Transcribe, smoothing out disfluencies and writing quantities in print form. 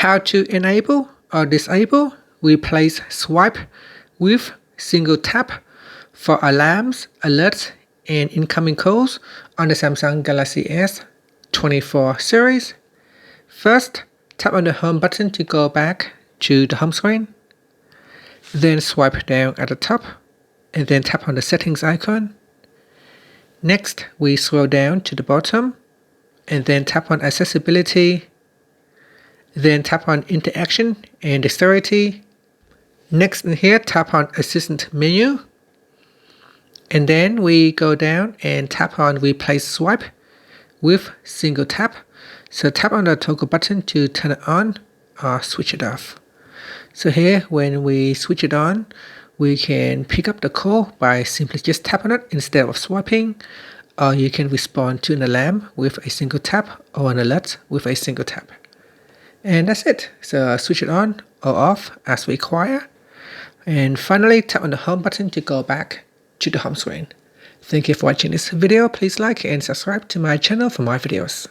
How to enable or disable replace swipe with single tap for alarms, alerts, and incoming calls on the Samsung Galaxy S24 series. First, tap on the home button to go back to the home screen. Then swipe down at the top and then tap on the settings icon. Next, we scroll down to the bottom and then tap on accessibility. Then tap on interaction and dexterity. Next in here, tap on assistant menu. And then we go down and tap on replace swipe with single tap. So tap on the toggle button to turn it on or switch it off. So here, when we switch it on, we can pick up the call by simply just tapping it instead of swiping, or you can respond to an alarm with a single tap or an alert with a single tap. And that's it. So switch it on or off as required. And finally, tap on the home button to go back to the home screen. Thank you for watching this video. Please like and subscribe to my channel for more videos.